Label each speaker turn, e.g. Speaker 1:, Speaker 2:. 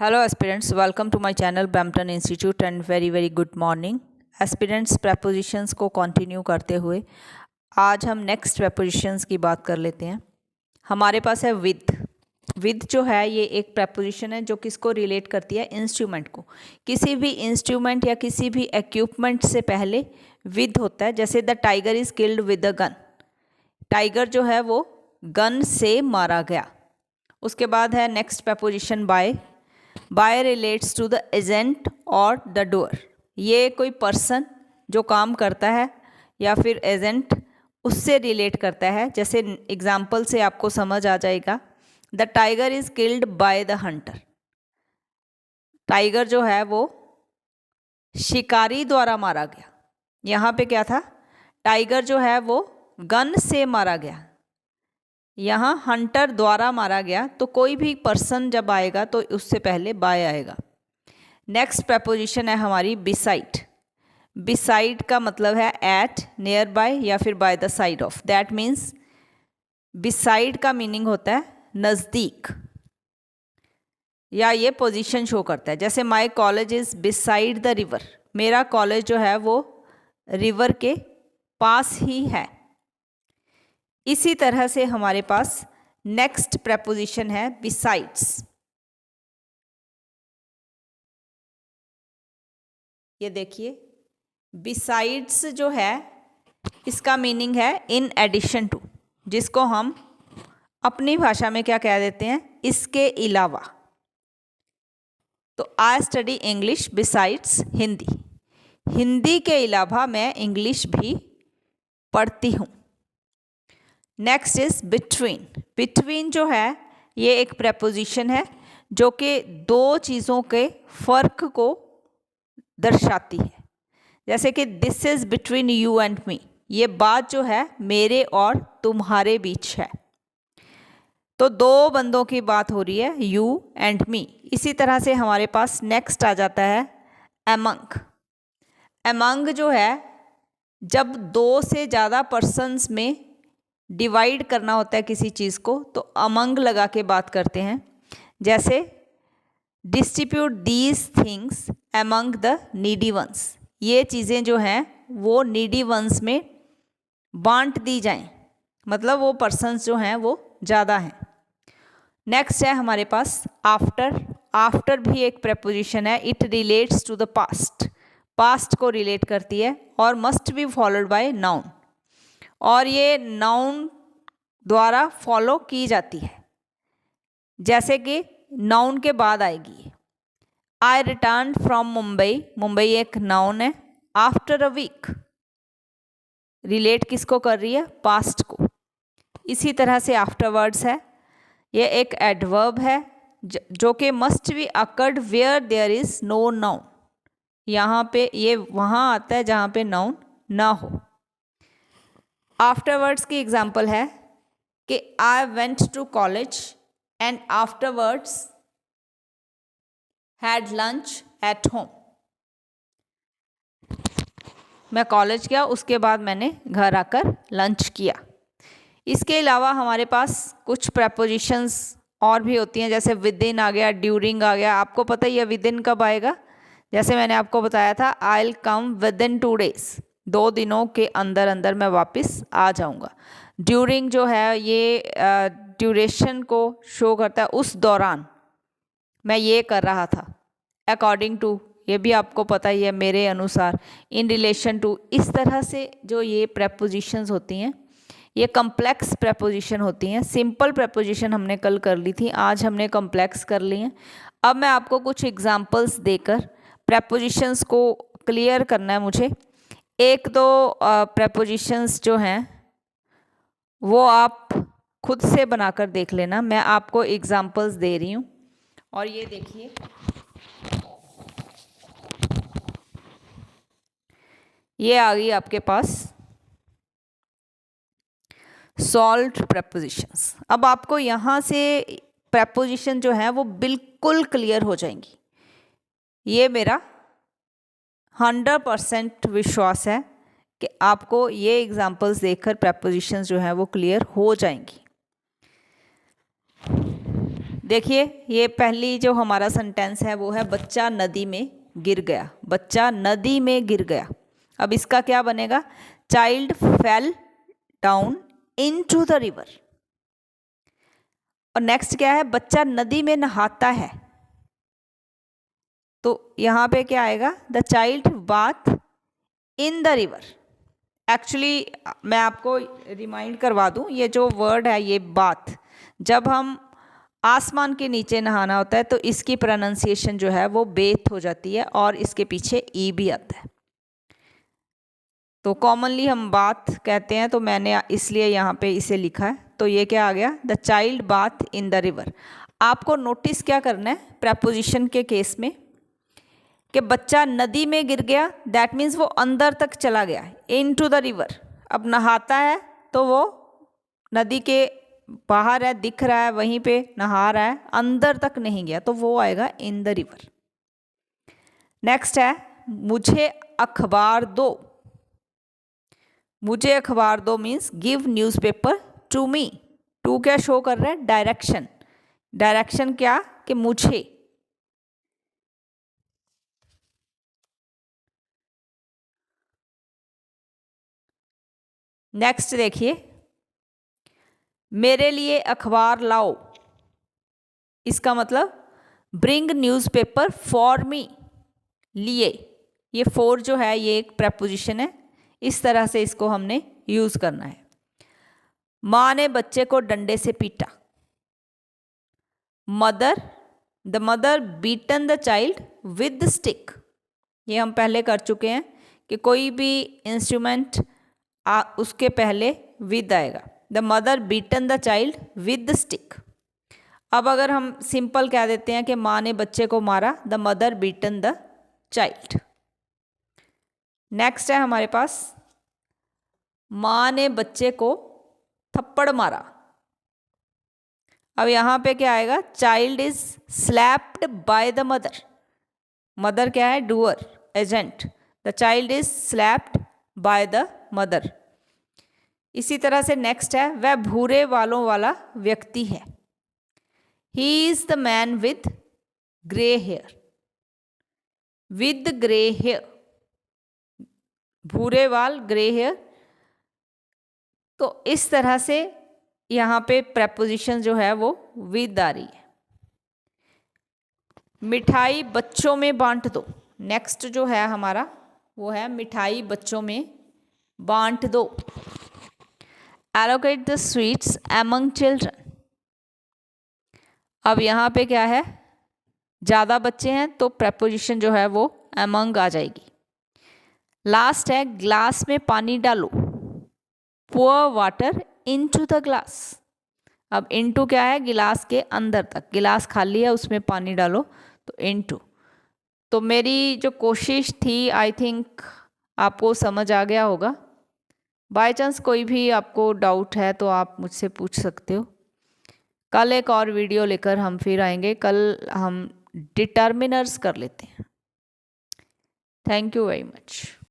Speaker 1: Hello aspirants, welcome to my channel Brampton Institute and very good morning. Aspirants prepositions को continue करते हुए आज हम नेक्स्ट prepositions की बात कर लेते हैं। हमारे पास है with जो है ये एक preposition है जो किसको रिलेट करती है, इंस्ट्रूमेंट को। किसी भी इंस्ट्रूमेंट या किसी भी इक्विपमेंट से पहले with होता है। जैसे the tiger is killed with a gun, tiger जो है वो गन से मारा गया। उसके बाद है next preposition by relates to the agent और द डूअर। ये कोई पर्सन जो काम करता है या फिर एजेंट उससे रिलेट करता है। जैसे एग्जाम्पल से आपको समझ आ जाएगा, the tiger is killed by the Hunter. Tiger जो है वो शिकारी द्वारा मारा गया। यहाँ पे क्या था, टाइगर जो है वो गन से मारा गया, यहाँ हंटर द्वारा मारा गया। तो कोई भी पर्सन जब आएगा तो उससे पहले बाय आएगा। नेक्स्ट प्रपोजिशन है हमारी बिसाइड। बिसाइड का मतलब है एट, नियर बाय या फिर by the side of. That means beside का मीनिंग होता है नज़दीक, या ये पोजीशन शो करता है। जैसे my college is beside the river, मेरा कॉलेज जो है वो रिवर के पास ही है। इसी तरह से हमारे पास नेक्स्ट प्रपोजिशन है बिसाइड्स। ये देखिए, बिसाइड्स जो है इसका मीनिंग है इन एडिशन टू, जिसको हम अपनी भाषा में क्या कह देते हैं, इसके अलावा। तो I study English besides Hindi, Hindi के अलावा मैं इंग्लिश भी पढ़ती हूँ। Next is between. बिटवीन जो है ये एक प्रपोजिशन है जो कि दो चीज़ों के फ़र्क को दर्शाती है। जैसे कि this is between you and me, ये बात जो है मेरे और तुम्हारे बीच है। तो दो बंदों की बात हो रही है, यू एंड मी। इसी तरह से हमारे पास नेक्स्ट आ जाता है अमंग। अमंग जो है जब दो से ज़्यादा पर्सन्स में डिवाइड करना होता है किसी चीज़ को, तो अमंग लगा के बात करते हैं। जैसे distribute these things among the needy ones, ये चीज़ें जो हैं वो नीडी वंस में बांट दी जाएं, मतलब वो पर्सन्स जो हैं वो ज़्यादा हैं। नेक्स्ट है हमारे पास आफ्टर। आफ्टर भी एक प्रपोजिशन है, it relates to the past, past को रिलेट करती है और must be followed by noun, और ये नाउन द्वारा फॉलो की जाती है। जैसे कि नाउन के बाद आएगी आई रिटर्न फ्रॉम मुंबई, मुंबई एक नाउन है। आफ्टर अ वीक रिलेट किसको कर रही है, पास्ट को। इसी तरह से आफ्टरवर्ड्स है, ये एक एडवर्ब है जो कि must be occurred where there is no noun. यहाँ पे ये वहाँ आता है जहाँ पे नाउन ना हो। आफ्टरवर्ड्स की एग्जाम्पल है कि I went to college and afterwards had lunch at home. मैं कॉलेज गया, उसके बाद मैंने घर आकर लंच किया। इसके अलावा हमारे पास कुछ प्रपोजिशंस और भी होती हैं, जैसे विद इन आ गया, ड्यूरिंग आ गया। आपको पता ही है विद इन कब आएगा, जैसे मैंने आपको बताया था I will come with in 2 days, 2 दिनों के अंदर अंदर मैं वापस आ जाऊंगा। ड्यूरिंग जो है ये ड्यूरेशन को शो करता है, उस दौरान मैं ये कर रहा था। अकॉर्डिंग टू, ये भी आपको पता ही है, मेरे अनुसार। इन रिलेशन टू, इस तरह से जो ये प्रपोजिशंस होती हैं ये कम्प्लेक्स प्रपोजिशन होती हैं। सिंपल प्रपोजिशन हमने कल कर ली थी, आज हमने कम्प्लेक्स कर ली हैं। अब मैं आपको कुछ एग्जाम्पल्स देकर प्रपोजिशंस को क्लियर करना है मुझे। एक दो प्रपोजिशंस जो हैं वो आप खुद से बनाकर देख लेना, मैं आपको एग्जाम्पल्स दे रही हूँ। और ये देखिए, ये आ गई आपके पास सॉल्व्ड प्रपोजिशंस। अब आपको यहाँ से प्रपोजिशन जो है वो बिल्कुल क्लियर हो जाएंगी, ये मेरा 100% विश्वास है कि आपको ये एग्जाम्पल्स देखकर प्रपोजिशंस जो हैं वो क्लियर हो जाएंगी। देखिए ये पहली जो हमारा सेंटेंस है वो है बच्चा नदी में गिर गया, बच्चा नदी में गिर गया। अब इसका क्या बनेगा, child fell down into the river. और नेक्स्ट क्या है, बच्चा नदी में नहाता है, तो यहाँ पे क्या आएगा, the child bath in the river. Actually मैं आपको रिमाइंड करवा दूं, ये जो वर्ड है ये बाथ, जब हम आसमान के नीचे नहाना होता है तो इसकी प्रोनाउंसिएशन जो है वो बेथ हो जाती है और इसके पीछे ई भी आता है। तो कॉमनली हम बाथ कहते हैं, तो मैंने इसलिए यहाँ पे इसे लिखा है। तो ये क्या आ गया, the child bath in the river. आपको नोटिस क्या करना है प्रेपोजिशन के केस में, कि बच्चा नदी में गिर गया, दैट मीन्स वो अंदर तक चला गया, इन टू द रिवर। अब नहाता है तो वो नदी के बाहर है, दिख रहा है, वहीं पे नहा रहा है, अंदर तक नहीं गया, तो वो आएगा इन द रिवर। नेक्स्ट है मुझे अखबार दो। मुझे अखबार दो means give newspaper to me. To क्या शो कर रहा है, डायरेक्शन। डायरेक्शन क्या, कि मुझे। नेक्स्ट देखिए, मेरे लिए अखबार लाओ। इसका मतलब ब्रिंग न्यूज़पेपर फॉर मी, लिए। ये फॉर जो है ये एक प्रेपोजिशन है, इस तरह से इसको हमने यूज़ करना है। माँ ने बच्चे को डंडे से पीटा। Mother, the mother beaten the child with the stick. ये हम पहले कर चुके हैं कि कोई भी इंस्ट्रूमेंट उसके पहले विद आएगा। The mother beaten the child with the stick. अब अगर हम सिंपल कह देते हैं कि माँ ने बच्चे को मारा, the mother beaten the child. Next है हमारे पास, माँ ने बच्चे को थप्पड़ मारा। अब यहाँ पे क्या आएगा, child is slapped by the mother. Mother क्या है, doer, agent. The child is slapped by the mother. इसी तरह से नेक्स्ट है, वह भूरे बालों वाला व्यक्ति है। He is the man with grey hair. With grey hair, भूरे बाल, ग्रे हेयर। तो इस तरह से यहाँ पे प्रेपोजिशन जो है वो विद आ रही है। मिठाई बच्चों में बांट दो। नेक्स्ट जो है हमारा वो है मिठाई बच्चों में बांट दो। Allocate the sweets among children. अब यहाँ पे क्या है, ज़्यादा बच्चे हैं तो प्रेपोजिशन जो है वो एमंग आ जाएगी। लास्ट है, ग्लास में पानी डालो। pour water into the glass. अब इनटू क्या है, गिलास के अंदर तक, गिलास खाली है उसमें पानी डालो, तो इनटू। तो मेरी जो कोशिश थी, आई थिंक आपको समझ आ गया होगा। बाय चांस कोई भी आपको डाउट है तो आप मुझसे पूछ सकते हो। कल एक और वीडियो लेकर हम फिर आएंगे। कल हम डिटर्मिनर्स कर लेते हैं। Thank you very much.